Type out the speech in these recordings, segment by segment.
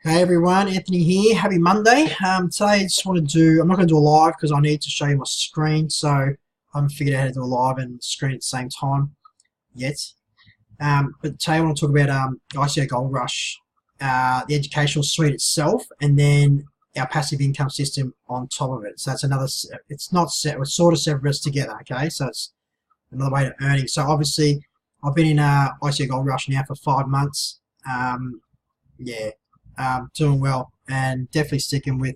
Hey everyone, Anthony here. Happy Monday. Today I just want to I'm not going to do a live because I need to show you my screen, so I haven't figured out how to do a live and screen at the same time yet. But today I want to talk about ICO Gold Rush, the educational suite itself, and then our passive income system on top of it. So that's another, it's not set, we're sort of separate together, okay? So it's another way to earning. So obviously I've been in ICO Gold Rush now for 5 months. Yeah. Doing well and definitely sticking with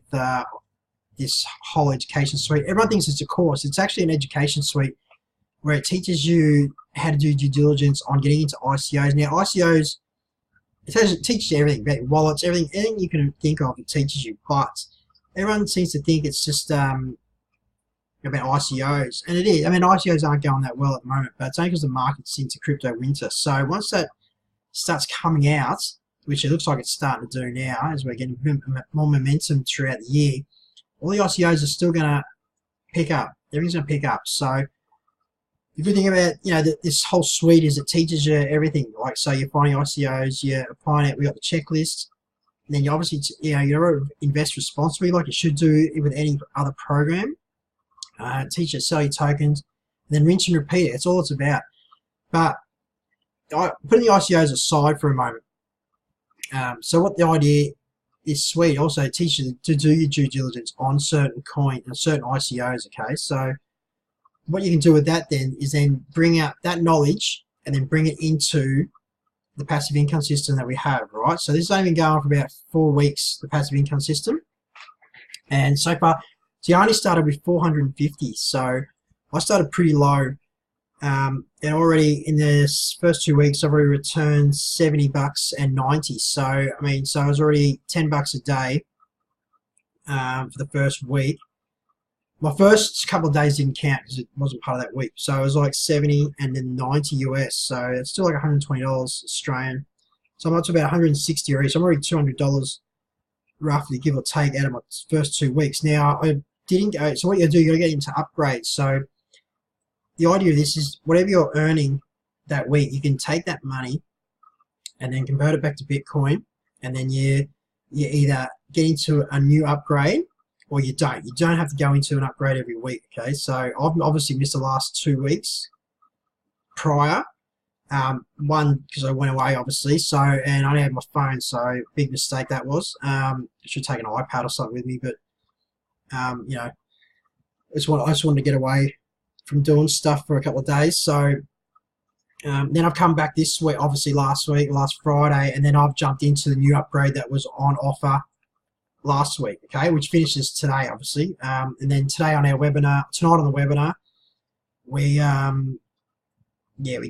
this whole education suite. Everyone thinks it's a course. It's actually an education suite where it teaches you how to do due diligence on getting into ICOs. Now, ICOs, it teaches you everything about wallets, anything you can think of, it teaches you. But everyone seems to think it's just about ICOs, and it is. I mean, ICOs aren't going that well at the moment, but it's only because the market's into crypto winter. So once that starts coming out, which it looks like it's starting to do now as we're getting more momentum throughout the year, all the ICOs are still going to pick up. Everything's going to pick up. So the good thing about this whole suite is it teaches you everything. Like, so you're finding ICOs, you're applying it. We got the checklist. And then you obviously you invest responsibly like you should do with any other program. Teach you to sell your tokens, and then rinse and repeat it. That's all it's about. But putting the ICOs aside for a moment. So what the idea is, suite also teaches you to do your due diligence on certain coin and certain ICOs. Okay, so what you can do with that then is then bring out that knowledge and then bring it into the passive income system that we have, right? So this has only been going on for about 4 weeks, the passive income system, and so far, I only started with 450, so I started pretty low. And already in the first 2 weeks, I've already returned $70 and 90. So I mean, so I was already $10 a day for the first week. My first couple of days didn't count because it wasn't part of that week. So it was like 70 and then 90 US. So it's still like $120 Australian. So I'm up to about 160 already. So I'm already $200 roughly, give or take, out of my first 2 weeks. Now I didn't go. So what you do, you got to get into upgrades. So the idea of this is whatever you're earning that week, you can take that money and then convert it back to Bitcoin, and then you either get into a new upgrade or you don't. You don't have to go into an upgrade every week, okay? So I've obviously missed the last 2 weeks prior. One, because I went away, obviously, so, and I only had my phone, so big mistake that was. I should take an iPad or something with me, but, I just wanted to get away from doing stuff for a couple of days. So then I've come back this week, obviously last Friday, and then I've jumped into the new upgrade that was on offer last week, okay, which finishes today, obviously. And then today on our webinar, tonight on the webinar, we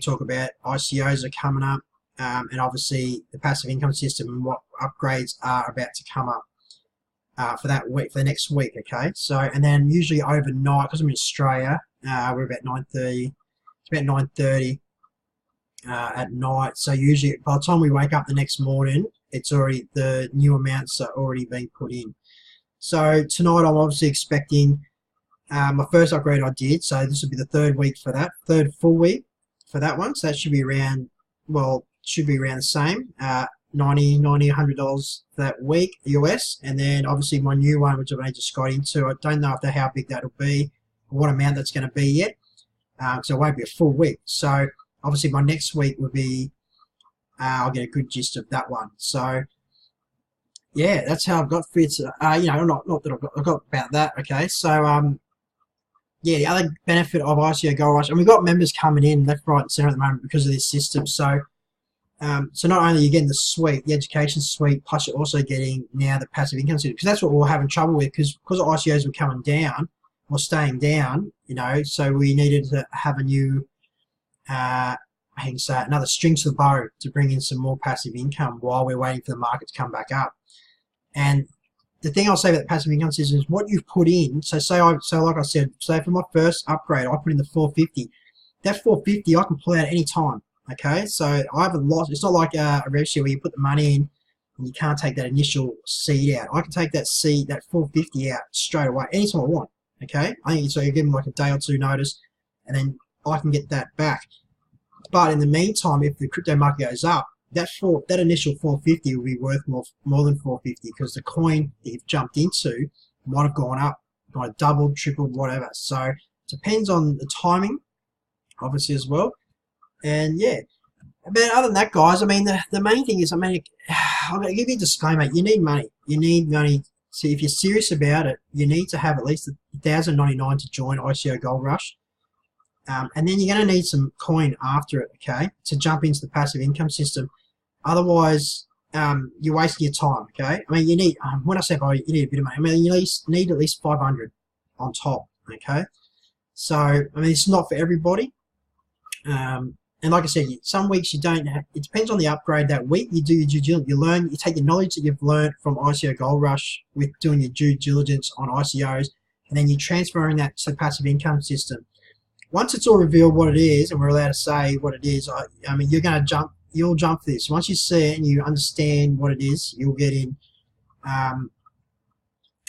talk about ICOs are coming up, and obviously the passive income system and what upgrades are about to come up for that week, for the next week, okay. So, and then usually overnight, because I'm in Australia, we're about 9:30. It's about 9:30 at night. So usually, by the time we wake up the next morning, it's already, the new amounts are already being put in. So tonight, I'm obviously expecting my first upgrade I did. So this will be the third week for that, third full week for that one. So that should be around, well, should be around the same, $90, $100 that week US. And then obviously my new one, which I've just got into, I don't know how big that'll be, what amount that's going to be yet, so it won't be a full week. So obviously my next week will be, I'll get a good gist of that one. So yeah, that's how I've got for it. Not that I've got about that. Okay, so yeah, the other benefit of ICO Gold Rush, and we've got members coming in left, right, and center at the moment because of this system. So so not only are you getting the suite, the education suite, plus you're also getting now the passive income suite, because that's what we're having trouble with, because ICOs were coming down or staying down, so we needed to have a new, another string to the bow to bring in some more passive income while we're waiting for the market to come back up. And the thing I'll say about the passive income system is what you've put in. So like I said, for my first upgrade, I put in the 450. That 450 I can pull out at any time. Okay, so I have a lot. It's not like a rev share where you put the money in and you can't take that initial seed out. I can take that seed, that 450 out straight away, anytime I want. Okay, I think so. You give them like a day or two notice, and then I can get that back. But in the meantime, if the crypto market goes up, that initial 450 will be worth more than 450 because the coin that you've jumped into might have gone up, might have doubled, tripled, whatever. So it depends on the timing, obviously, as well. And yeah, but other than that, guys, I mean, the main thing is, I mean, I'm going to give you a disclaimer. You need money. You need money. So if you're serious about it, you need to have at least $1,099 to join ICO Gold Rush. And then you're going to need some coin after it, okay, to jump into the passive income system. Otherwise, you're wasting your time, okay? I mean, you need, when I say you need a bit of money, I mean, you need at least 500 on top, okay? So, I mean, it's not for everybody. And like I said, some weeks you don't have, it depends on the upgrade that week. You do your due diligence, you take your knowledge that you've learned from ICO Gold Rush with doing your due diligence on ICOs, and then you're transferring that to the passive income system. Once it's all revealed what it is, and we're allowed to say what it is, I mean, you'll jump for this. Once you see it and you understand what it is, you'll get in.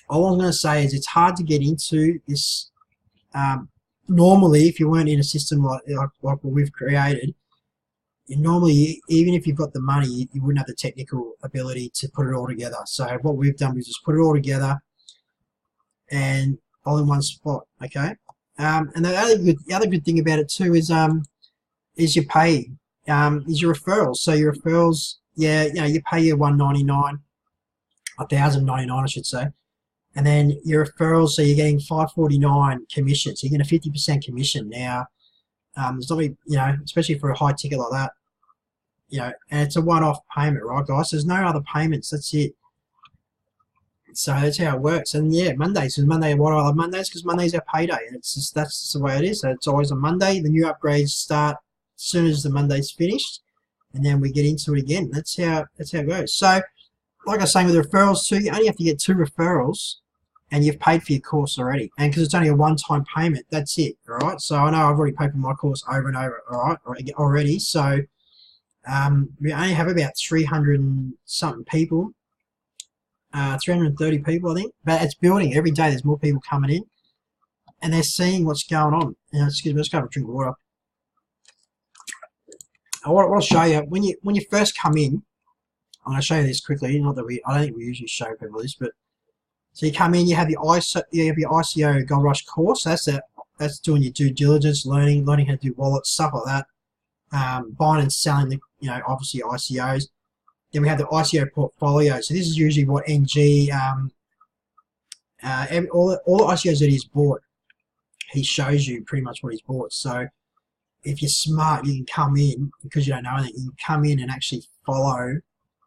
All I'm going to say is it's hard to get into this. Normally, if you weren't in a system like what we've created, normally, even if you've got the money, you wouldn't have the technical ability to put it all together. So what we've done is just put it all together and all in one spot, okay? And the other good thing about it too is your pay, is your referrals. So your referrals, yeah, you know, you pay your $199, $1,099, I should say. And then your referrals, so you're getting $549 commission. So you're getting a 50% commission. Now, there's not, you know, especially for a high ticket like that, you know, and it's a one-off payment, right, guys? There's no other payments. That's it. So that's how it works. And yeah, Mondays. And Monday, why do I love Mondays? Because Monday's our payday. It's just, that's just the way it is. So it's always on Monday. The new upgrades start as soon as the Monday's finished, and then we get into it again. That's how it goes. So, like I was saying with referrals too, you only have to get 2 referrals, and you've paid for your course already. And because it's only a one-time payment, that's it, all right? So I know I've already paid for my course over and over, all right, already. So we only have about 300 and something people, 330 people, I think. But it's building every day. There's more people coming in, and they're seeing what's going on. Excuse me, let's go have a drink of water. What I'll show you when you first come in, I'm going to show you this quickly. Not that I don't think we usually show people this, but so you come in, you have your ICO Gold Rush course. That's doing your due diligence, learning how to do wallets, stuff like that. Buying and selling the, you know, obviously ICOs. Then we have the ICO portfolio. So this is usually what NG, all the ICOs that he's bought, he shows you pretty much what he's bought. So if you're smart, you can come in, because you don't know anything, you can come in and actually follow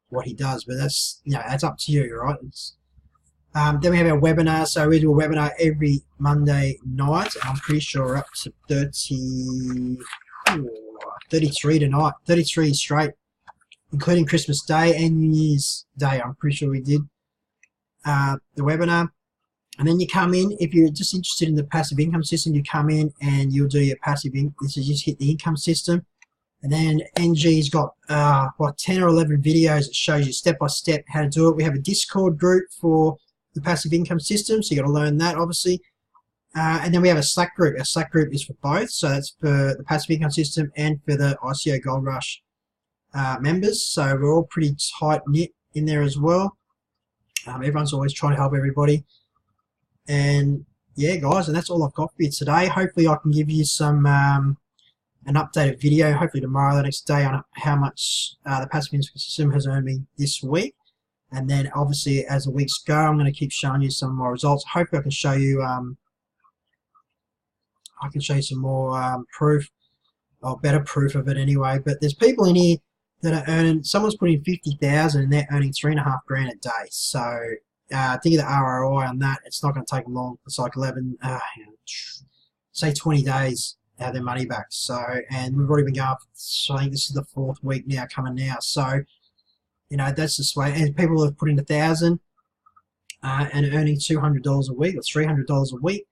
what he does. But that's, you know, that's up to you, right? It's, then we have our webinar. So we do a webinar every Monday night. I'm pretty sure we're up to 33 tonight, 33 straight, including Christmas Day and New Year's Day. I'm pretty sure we did the webinar. And then you come in, if you're just interested in the passive income system, you come in and you'll do your passive income. This is just hit the income system. And then NG's got what, 10 or 11 videos that shows you step by step how to do it. We have a Discord group for the passive income system, so you got to learn that, obviously. And then we have a Slack group. Our Slack group is for both, so that's for the passive income system and for the ICO Gold Rush members. So we're all pretty tight knit in there as well. Everyone's always trying to help everybody. And yeah, guys, and that's all I've got for you today. Hopefully I can give you some an updated video, hopefully tomorrow, the next day, on how much the passive income system has earned me this week. And then obviously as the weeks go, I'm going to keep showing you some more results. Hopefully I can show you some more proof, or better proof of it anyway. But there's people in here that are earning, someone's putting 50,000 and they're earning 3.5 grand a day. So think of the ROI on that. It's not going to take long. It's like 20 days to have their money back. So, and we've already been going, so I think this is the 4th week now coming now. So, you know, that's the way. And people have put in 1,000 and earning $200 a week or $300 a week.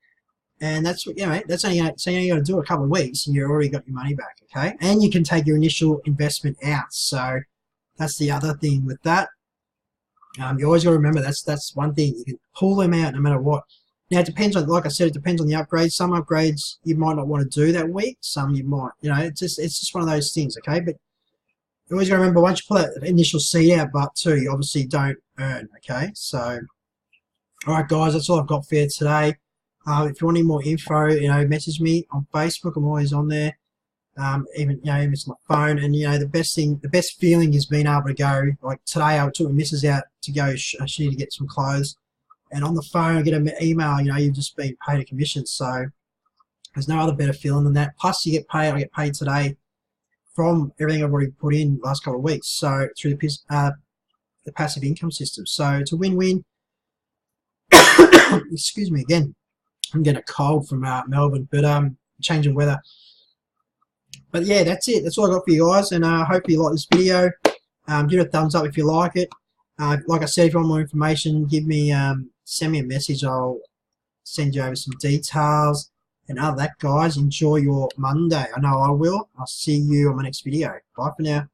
And that's what, you know, that's only, so you got to do a couple of weeks and you've already got your money back, okay? And you can take your initial investment out. So that's the other thing with that. You always got to remember that's one thing. You can pull them out no matter what. Now, it depends on, like I said, it depends on the upgrades. Some upgrades you might not want to do that week. Some you might, you know, it's just one of those things, okay? But You always got to remember, once you pull that initial seed out, but too, you obviously don't earn, okay? So, all right, guys, that's all I've got for you today. If you want any more info, you know, message me on Facebook. I'm always on there. Even, you know, even it's my phone. And, you know, the best feeling is being able to go, like today I took my missus out to go, she needed to get some clothes. And on the phone, I get an email, you know, you've just been paid a commission. So there's no other better feeling than that. Plus you get paid, I get paid today from everything I've already put in the last couple of weeks. So through the passive income system. So it's a win-win. Excuse me again. I'm getting a cold from Melbourne, but change of weather. But yeah, that's it. That's all I got for you guys, and I hope you like this video. Give it a thumbs up if you like it. Like I said, if you want more information, give me send me a message. I'll send you over some details. And other than that, guys, enjoy your Monday. I know I will. I'll see you on my next video. Bye for now.